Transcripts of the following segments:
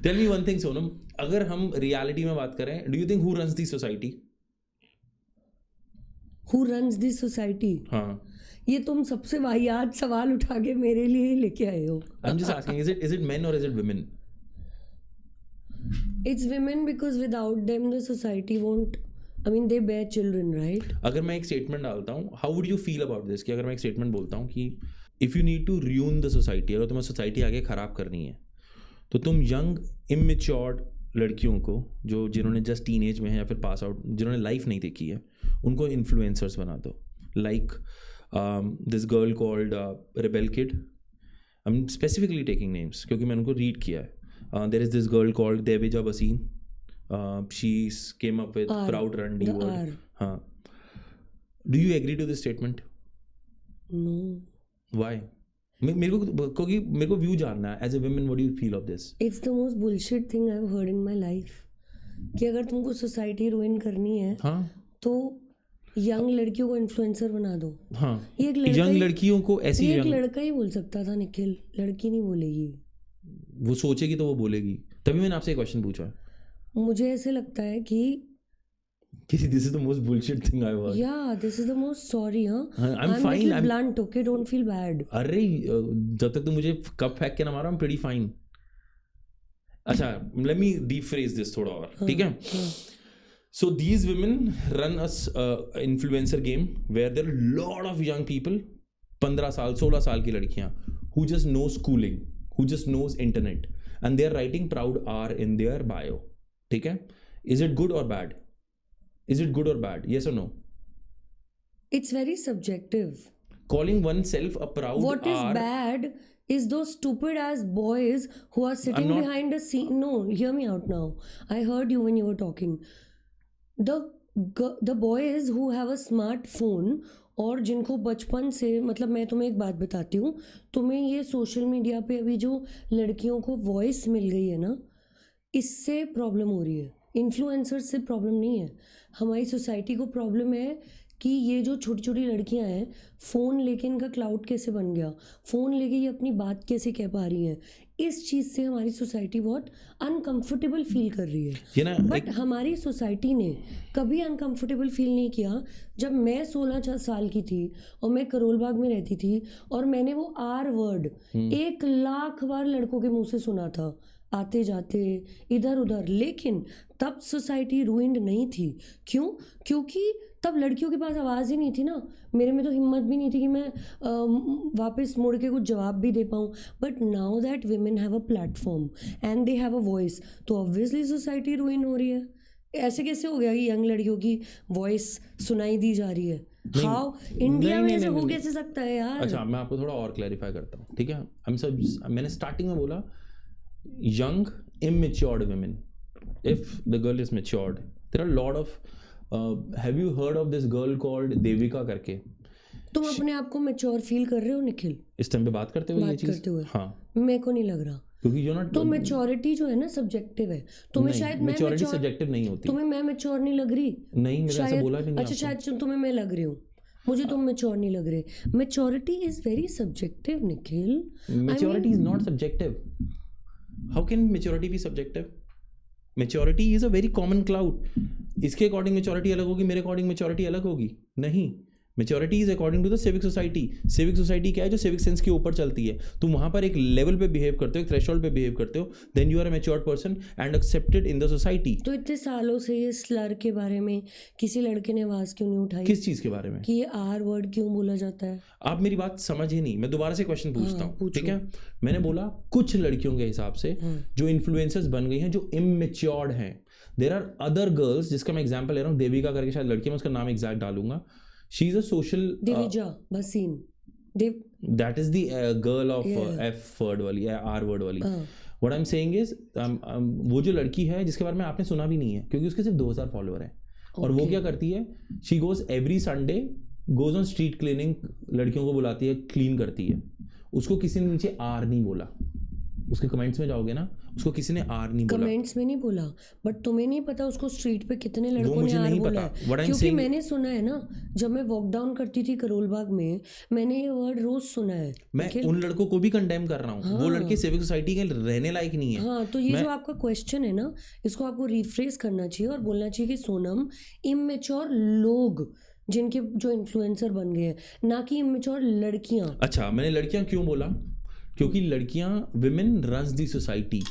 Tell me one thing Sonam, अगर हम reality में बात करें, do you think who runs the society? Who runs this society? हाँ, ये तुम सबसे वाहियात सवाल उठा के मेरे लिए लेके आए हो. I am just asking, is it men और is it women? It's women because without them the society won't. I mean they bear children, right? अगर मैं एक स्टेटमेंट डालता हूँ, how would you feel about this, कि अगर मैं एक स्टेटमेंट बोलता हूँ कि if you need to ruin the society, अगर तुम्हें सोसाइटी आगे ख़राब करनी है तो तुम यंग इमेच्योर्ड लड़कियों को, जो जिन्होंने जस्ट टीनेज में है या फिर पास आउट, जिन्होंने लाइफ नहीं देखी है, उनको इन्फ्लुएंसर्स बना दो. Like this girl called rebel kid, I am specifically taking names क्योंकि मैंने उनको रीड किया है. There is this girl called Deveja Basin. She came up with proud run D word. हाँ. Do you agree to this statement? No. Why? मेरे को view जानना है. As a woman, what do you feel of this? It's the most bullshit thing I've heard in my life. कि अगर तुमको society ruin करनी है, हाँ, तो यंग लड़कियों को इन्फ्लुएंसर बना दो. हाँ, ये एक लड़का, यंग लड़कियों को ऐसी, एक लड़का ही बोल सकता था निखिल, लड़की नहीं बोलेगी. वो सोचेगी तो वो बोलेगी. तभी मैंने आपसे एक क्वेश्चन पूछा. मुझे ऐसे लगता है कि this is the most bullshit thing I've heard. Yeah, this is the most sorry, huh? I'm fine. little blunt, okay? Don't feel bad. अरे जब तक तुम मुझे कप फेंक के ना मारो, I'm pretty fine. अच्छा, let me rephrase this थोड़ा और, ठीक है? So these women run a influencer game where there are a lot of young people, 15 साल 16 साल की लड़कियां, who just know schooling, who just knows internet, and they are writing proud R in their bio. ठीक है? Is it good or bad? Is it good or bad? Yes or no? It's very subjective. Calling oneself a proud What is R. bad is those stupid ass boys who are sitting behind a scene. No, hear me out now. I heard you when you were talking. The boys who have a smartphone और जिनको बचपन से, मतलब मैं तुम्हें एक बात बताती हूँ, तुम्हें ये सोशल मीडिया पे अभी जो लड़कियों को वॉइस मिल गई है ना, इससे प्रॉब्लम हो रही है. इन्फ्लुएंसर से प्रॉब्लम नहीं है. हमारी सोसाइटी को प्रॉब्लम है कि ये जो छोटी छोटी लड़कियां हैं, फ़ोन लेके इनका क्लाउड कैसे बन गया, फ़ोन लेके ये अपनी बात कैसे कह पा रही हैं, इस चीज़ से हमारी सोसाइटी बहुत अनकंफर्टेबल फील कर रही है. बट हमारी सोसाइटी ने कभी अनकंफर्टेबल फील नहीं किया. जब मैं 16 साल की थी और मैं करोल बाग में रहती थी और मैंने वो R वर्ड 1 लाख बार लड़कों के मुंह से सुना था, आते जाते इधर उधर, लेकिन तब सोसाइटी रूइंड नहीं थी. क्यों? क्योंकि तब लड़कियों के पास आवाज़ ही नहीं थी ना. मेरे में तो हिम्मत भी नहीं थी कि मैं वापस मुड़ के कुछ जवाब भी दे पाऊँ. But now that women have a platform and they have a voice, तो ऑब्वियसली सोसाइटी रूइन हो रही है. ऐसे कैसे हो गया कि यंग लड़कियों की वॉइस सुनाई दी जा रही है? हाउ? इंडिया में ऐसे हो कैसे सकता है यार? अच्छा, मैं आपको थोड़ा और क्लैरिफाई करता हूँ, ठीक है? मैंने स्टार्टिंग में बोला young immature women. If the girl is matured, there are a lot of have you heard of this girl called Devika करके? तुम अपने आप को मैच्योर फील कर रहे हो निखिल इस टाइम पे बात करते हुए? ये चीज, हाँ, मेरे को नहीं लग रहा, क्योंकि you're not, तो मैच्योरिटी जो है ना सब्जेक्टिव है. तुम्हें शायद मैच्योरिटी सब्जेक्टिव नहीं होती. तुम्हें मैं मैच्योर नहीं लग रही? नहीं, मैंने ऐसा बोला भी नहीं. अच्छा, शायद तुम्हें मैं लग रही हूँ, मुझे तुम मैच्योर नहीं लग रहे. Maturity is very subjective Nikhil. Maturity is not subjective. How can maturity be subjective? Maturity is a very common cloud. इसके अकॉर्डिंग मेच्योरिटी अलग होगी, मेरे अकॉर्डिंग मेच्योरिटी अलग होगी. नहीं, maturity is according to the civic society. Civic society क्या है? जो सिविक सेंस के ऊपर चलती है. तुम वहाँ पर एक लेवल पे बिहेव करते हो, एक थ्रेशोल्ड पे बिहेव करते हो, then you are a matured person and accepted in the society. तो इतने सालों से ये स्लर के बारे में किसी लड़के ने आवाज़ क्यों नहीं उठाई? किस चीज़ के बारे में? कि ये R वर्ड क्यों बोला जाता है? आप मेरी बात समझ ही नहीं. मैं दोबारा से क्वेश्चन पूछता हूँ, ठीक है? मैंने बोला कुछ लड़कियों के हिसाब से जो इन्फ्लुएंसर्स बन गई हैं, जो इमेच्योर्ड हैं. देयर आर अदर गर्ल्स, जिसका मैं एग्जांपल ले रहा हूँ, देविका करके शायद लड़की, मैं उसका नाम एग्जैक्ट डालूंगा. शी इज अ सोशल, देविजा बसीन, that is the girl of F word वाली, R वर्ड वाली. What I am saying is, वो जो लड़की है जिसके बारे में आपने सुना भी नहीं है क्योंकि उसके सिर्फ 2000 फॉलोअर हैं. और वो क्या करती है? She goes every Sunday, goes on street cleaning, लड़कियों को बुलाती है, क्लीन करती है. उसको किसी ने नीचे R नहीं बोला. उसके कमेंट्स में जाओगे ना, उसको किसी ने आर नहीं बोला। कमेंट्स में नहीं बोला, बट तुम्हें नहीं पता उसको स्ट्रीट पे कितने वो लड़कों ने मुझे आर नहीं बोला पता। है। What I'm क्योंकि saying- मैंने सुना है ना, जब मैं वॉक डाउन करती थी करोल बाग में, मैंने ये वर्ड रोज सुना है। मैं उन लड़कों को भी कंडेम कर रहा हूँ, वो लड़के सिविक सोसाइटी के रहने लायक नहीं है। हाँ, तो ये जो आपका क्वेश्चन है ना, इसको आपको रिफ्रेस करना चाहिए और बोलना चाहिए कि सोनम, इमेच्योर लोग जिनके जो इन्फ्लुएंसर बन गए हैं, ना कि इमेच्योर लड़कियां। अच्छा, मैंने लड़कियां क्यों बोला? क्योंकि लड़कियां, विमेन रन्स दी सोसाइटी।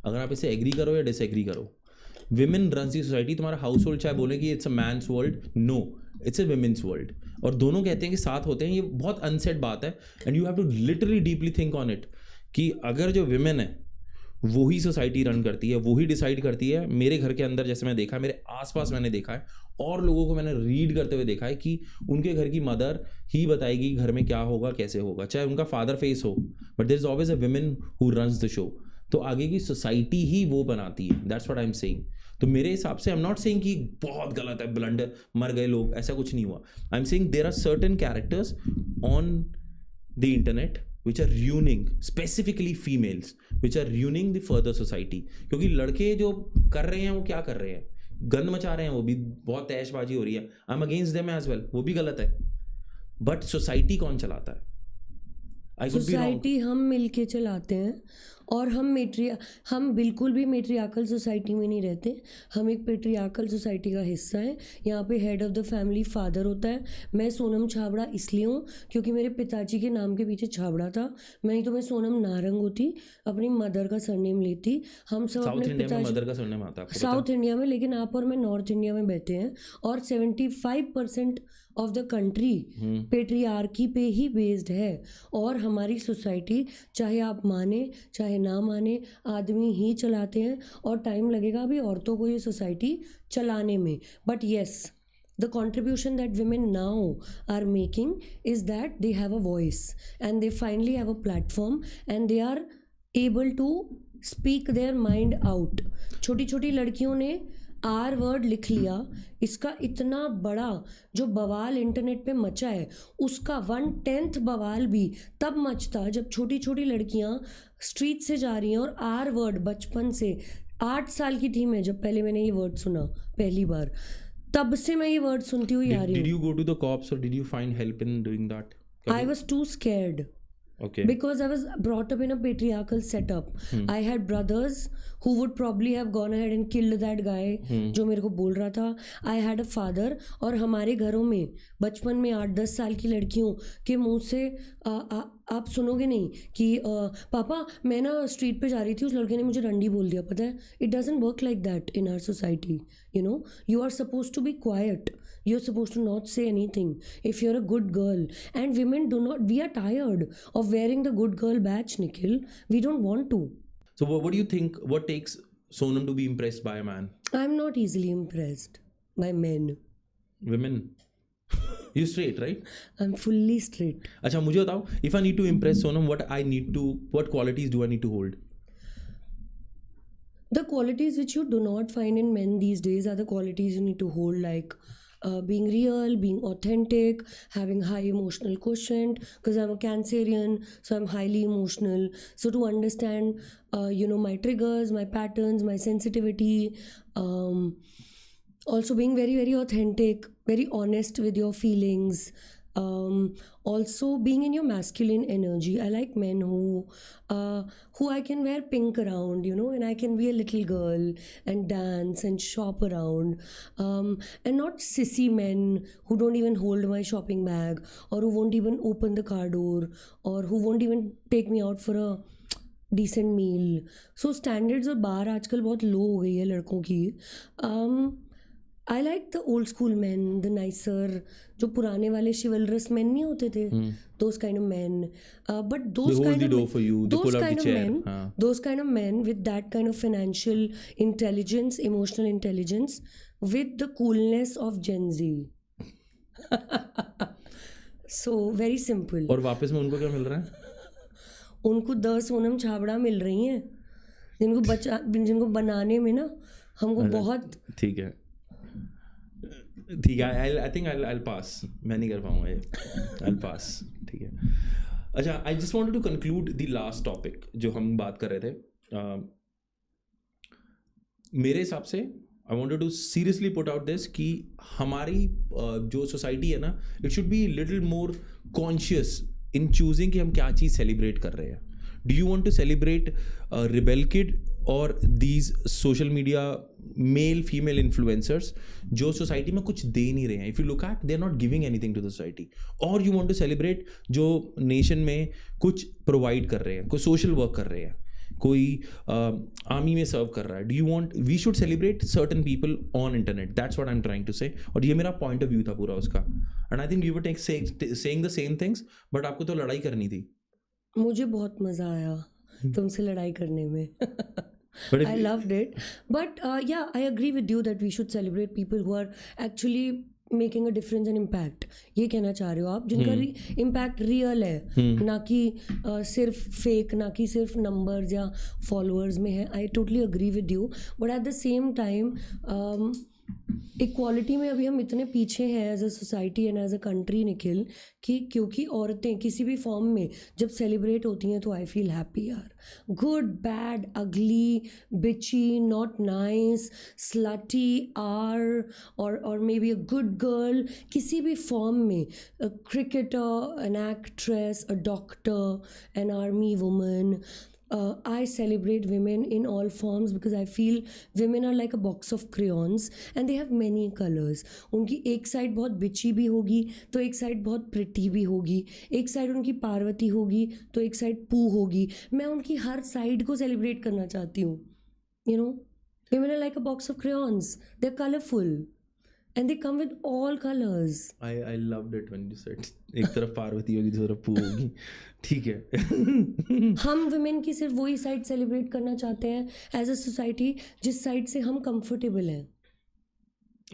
अगर आप इसे एग्री करो या डिसएग्री करो, विमेन रन्स दी सोसाइटी। तुम्हारा हाउस होल्ड चाहे बोले कि it's a man's world, no, it's a women's world. और दोनों कहते हैं कि साथ होते हैं, ये बहुत अनसेड बात है। And you have to literally deeply think on it कि अगर जो विमेन है वो ही सोसाइटी रन करती है, वो ही डिसाइड करती है। मेरे घर के अंदर जैसे मैं देखा है, मेरे आसपास मैंने देखा है, और लोगों को मैंने रीड करते हुए देखा है कि उनके घर की मदर ही बताएगी घर में क्या होगा, कैसे होगा, चाहे उनका फादर फेस हो, but there is always a women who runs the show. तो आगे की सोसाइटी ही वो बनाती है। That's what I am saying. तो मेरे हिसाब से आई एम नॉट सेइंग कि बहुत गलत है, ब्लंडर, मर गए लोग, ऐसा कुछ नहीं हुआ। I am saying there are certain characters on the internet which are ruining, specifically females, which are ruining the further society। क्योंकि लड़के जो कर रहे हैं वो क्या कर रहे हैं, गंद मचा रहे हैं, वो भी बहुत तैशबाजी हो रही है। I am against them as well, वो भी गलत है। बट सोसाइटी कौन चलाता है? I could be wrong. Society हम मिलके चलाते हैं, और हम बिल्कुल भी मेट्रियार्कल सोसाइटी में नहीं रहते। हम एक पेट्रियार्कल सोसाइटी का हिस्सा है। यहाँ पे head of the family father होता है। मैं सोनम छाबड़ा इसलिए हूँ क्योंकि मेरे पिताजी के नाम के पीछे छाबड़ा था। नहीं तो मैं सोनम नारंग होती, अपनी मदर का सरनेम लेती। हम सब साउथ अपने इंडिया में पिताजी, मदर का सरनेम आता है आपको साउथ इंडिया में, लेकिन आप और मैं नॉर्थ इंडिया में बैठे हैं, और 75% ऑफ द कंट्री पेट्रियार्की पे ही बेस्ड है। और हमारी सोसाइटी, चाहे आप माने चाहे ना माने, आदमी ही चलाते हैं, और टाइम लगेगा अभी औरतों को ये सोसाइटी चलाने में। But yes, the contribution that women now are making is that they have a voice, and they finally have a platform, and they are able to speak their mind out। छोटी छोटी लड़कियों ने are word लिख लिया। इसका इतना बड़ा जो बवाल इंटरनेट पे मचा है, उसका 1/10 बवाल भी तब मचता जब छोटी छोटी लड़कियां स्ट्रीट से जा रही हैं और आर वर्ड बचपन से, 8 साल की थी मैं जब पहले मैंने ये वर्ड सुना पहली बार, तब से मैं ये वर्ड सुनती हुई आ रही Did हूँ। you go to the cops or did you find help in doing that? I was too scared Okay. because I was brought up in a patriarchal setup. I had brothers who would probably have gone ahead and killed that guy जो मेरे को बोल रहा था। I had a father, और हमारे घरों में बचपन में 8-10 साल की लड़कियों के मुंह से आप सुनोगे नहीं कि पापा मैं ना स्ट्रीट पे जा रही थी, उस लड़के ने मुझे रंडी बोल दिया। पता है, it doesn't work like that in our society. You know, you are suppose to be quiet, you're supposed to not say anything if you're a good girl, and women do not, we are tired of wearing the good girl badge, Nikhil. We don't want to. So what do you think, what takes Sonam to be impressed by a man? I'm not easily impressed by men. Women? You straight, right? I'm fully straight. अच्छा, मुझे बताओ, if I need to impress Sonam, what qualities do I need to hold? The qualities which you do not find in men these days are the qualities you need to hold, like being real, being authentic, having high emotional quotient, because I'm a Cancerian, so I'm highly emotional. So to understand, my triggers, my patterns, my sensitivity, also being very, very authentic, very honest with your feelings. Also being in your masculine energy. I like men who I can wear pink around, and I can be a little girl and dance and shop around, and not sissy men who don't even hold my shopping bag, or who won't even open the car door, or who won't even take me out for a decent meal. So standards और बार आजकल बहुत low हो गई है लड़कों की। I like the old school men, the nicer, जो पुराने वाले chivalrous men नहीं होते थे, those kind of men. But those They hold kind the of door men, for you, they those pull out kind the of chair. men, हाँ. those kind of men with that kind of financial intelligence, emotional intelligence, with the coolness of Gen Z. So very simple. और वापस में उनको क्या मिल रहा है? उनको 10 सोनम छाबड़ा मिल रही हैं, जिनको बनाने में ना हमको बहुत। ठीक है, आई थिंक I'll pass। मैं नहीं कर पाऊंगा ये, I'll pass। ठीक है, अच्छा, I just wanted to conclude the last topic जो हम बात कर रहे थे. मेरे हिसाब से I wanted to seriously put out this कि हमारी जो सोसाइटी है ना, it should be little more conscious in choosing कि हम क्या चीज़ सेलिब्रेट कर रहे हैं. Do you want to celebrate rebel kid और these social media male female influencers जो सोसाइटी में कुछ दे नहीं रहे हैं? If you look at, they are not giving anything to the society. और यू वांट टू सेलिब्रेट जो नेशन में कुछ प्रोवाइड कर रहे हैं, कोई सोशल वर्क कर रहे हैं, कोई आर्मी में सर्व कर रहा है. Do you want, we should celebrate certain people on internet. That's what I am trying to say. और ये मेरा पॉइंट ऑफ व्यू था पूरा उसका. And I think you were saying the same things, but आपको तो लड़ाई करनी थी. मुझे बहुत मज़ा आया तुमसे लड़ाई करने में. But if I loved it. But yeah, I agree with you that we should celebrate people who are actually making a difference and impact. ये कहना चाह रहे हो आप, जिनका इम्पैक्ट रियल है, ना कि सिर्फ फेक, ना कि सिर्फ नंबर्स या फॉलोअर्स में है. I totally agree with you. But at the same time equality में अभी हम इतने पीछे हैं as a society and as a country, Nikhil, कि क्योंकि औरतें किसी भी फॉर्म में जब सेलिब्रेट होती हैं तो आई फील हैप्पी यार. गुड, बैड, अगली, बिची, नॉट नाइस, स्लटी, और may be a good girl, किसी भी फॉर्म में, a cricketer, an actress, a doctor, an army woman. I celebrate women in all forms because I feel women are like a box of crayons and they have many colors. उनकी एक side बहुत बिची भी होगी तो एक side बहुत pretty भी होगी, एक साइड उनकी पार्वती होगी तो एक साइड पू होगी. मैं उनकी हर साइड को सेलिब्रेट करना चाहती हूँ. You know, women are like a box of crayons. They're colorful and they come with all colors. I loved it when you said एक तरफ पार्वती होगी दूसरी तरफ पू होगी. ठीक है. हम वुमेन की सिर्फ वही साइड सेलिब्रेट करना चाहते हैं एज अ सोसाइटी जिस साइड से हम कंफर्टेबल हैं.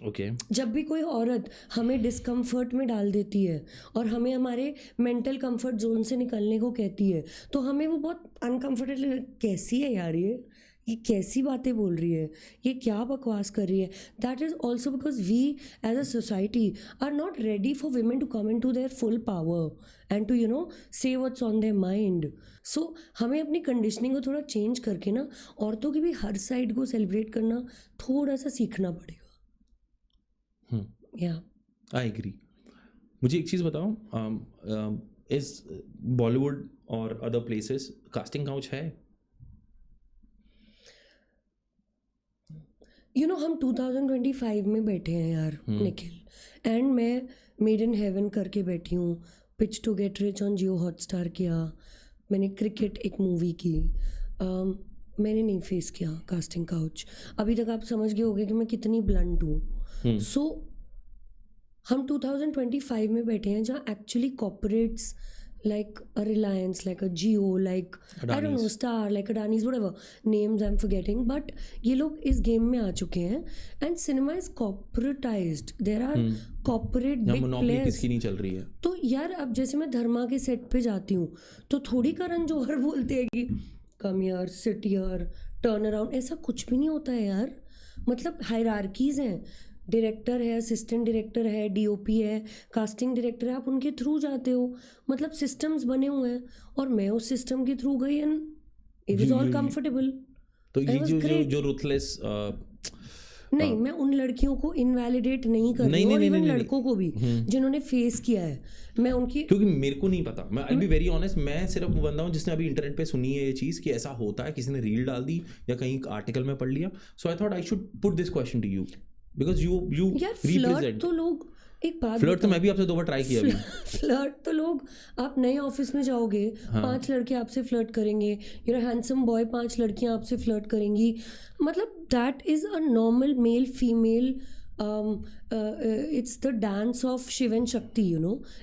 ओके. जब भी कोई औरत हमें डिस्कम्फर्ट में डाल देती है और हमें हमारे मेंटल कंफर्ट जोन से निकलने को कहती है तो हमें वो बहुत अनकंफर्टेबल, कैसी है यार ये कैसी बातें बोल रही है, ये क्या बकवास कर रही है. That is also because we as a society are not ready for women to come in to their full power and to say what's on their mind. So हमें अपनी कंडीशनिंग को थोड़ा चेंज करके ना औरतों की भी हर साइड को सेलिब्रेट करना थोड़ा सा सीखना पड़ेगा. या आई एग्री. मुझे एक चीज़ बताओ, इस बॉलीवुड और अदर प्लेसेस कास्टिंग काउच है? हम 2025 में बैठे हैं यार निखिल, एंड मैं मेड इन हेवन करके बैठी हूँ. Pitch to get rich on Jio Hotstar किया मैंने, क्रिकेट एक मूवी की. मैंने नहीं फेस किया कास्टिंग काउच. अभी तक आप समझ गए होंगे कि मैं कितनी ब्लंट हूँ. सो हम 2025 में बैठे हैं जहाँ actually corporates like a Reliance, like a Jio, like Adanis. I don't know, Star, like Adani's, whatever names I'm forgetting, but ये लोग इस गेम में आ चुके हैं and cinema is corporatized. There are corporate big players. किसकी नहीं चल रही है. तो यार अब जैसे मैं धर्मा के सेट पे जाती हूँ तो थोड़ी करण जौहर बोलते हैं कि कम यार, सिट यार, टर्न अराउंड. ऐसा कुछ भी नहीं होता है यार. मतलब हायरार्कीज हैं, डायरेक्टर है, असिस्टेंट डायरेक्टर है, डीओपी है, कास्टिंग डायरेक्टर है, आप उनके थ्रू जाते हो. मतलब सिस्टम्स बने हुए हैं और मैं उस सिस्टम के थ्रू गई and it was all comfortable. तो ये जो रुथलेस नहीं, मैं उन लड़कियों को इनवैलिडेट नहीं कर रही हूँ, और इवन लड़कों को भी जिन्होंने फेस किया है, मैं उनकी, क्योंकि मेरे को नहीं पता. मैं आई बी वेरी ऑनेस्ट, मैं सिर्फ वो बंदा हूँ जिसने अभी इंटरनेट पे सुनी है ये चीज़ कि ऐसा होता है, किसी ने रील डाल दी या कहीं आर्टिकल में पढ़ लिया. So I thought I should put this question to you because you represent. तो लोग, एक बात, फ्लर्ट तो मैं भी आपसे 2 बार ट्राई किया अभी. फ्लर्ट तो लोग, आप नए ऑफिस में जाओगे, 5 लड़के आपसे फ्लर्ट करेंगे, यूर हैंडसम बॉय, 5 लड़कियां आपसे फ्लर्ट करेंगी. मतलब that is a normal male female, it's the dance of Shiv and Shakti,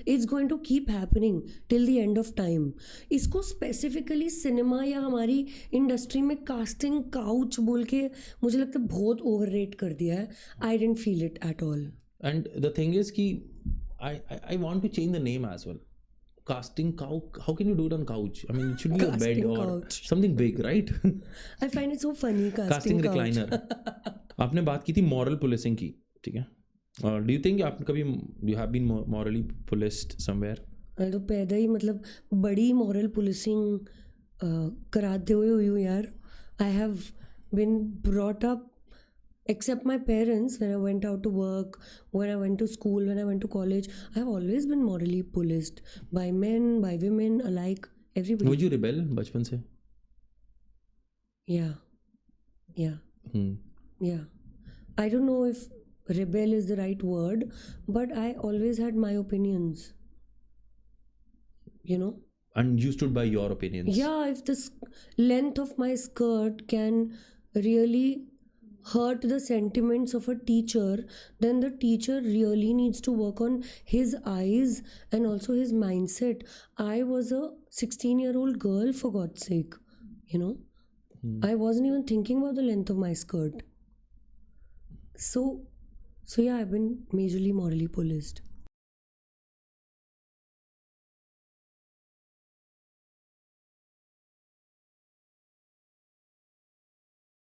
it's going to keep happening till the end of time. इसको स्पेसिफिकली सिनेमा या हमारी इंडस्ट्री में casting couch बोल के मुझे लगता है बहुत ओवर रेट कर दिया है. I didn't feel it at all. And the thing is कि I want to change the name as well. Casting couch, how can you do it on couch? I mean, it should be a bed or couch. Something big, right? I find it so funny, casting recliner. आपने बात की थी moral policing की, ठीक है? Do you think आप कभी you have been morally policed somewhere? मैं तो पैदा ही मतलब बड़ी मॉरल पुलिसिंग कराते हुए हुई हूँ यार. I have been brought up except my parents when I went out to work, when I went to school, when I went to college. I have always been morally policed by men, by women alike, everybody. Would you rebel बचपन से? Yeah, yeah, Hmm. yeah. I don't know if rebel is the right word, but I always had my opinions, you know. And you stood by your opinions. Yeah, if the length of my skirt can really hurt the sentiments of a teacher, then the teacher really needs to work on his eyes and also his mindset. I was a 16-year-old girl, for God's sake, you know. I wasn't even thinking about the length of my skirt. So yeah, I've been majorly morally policed.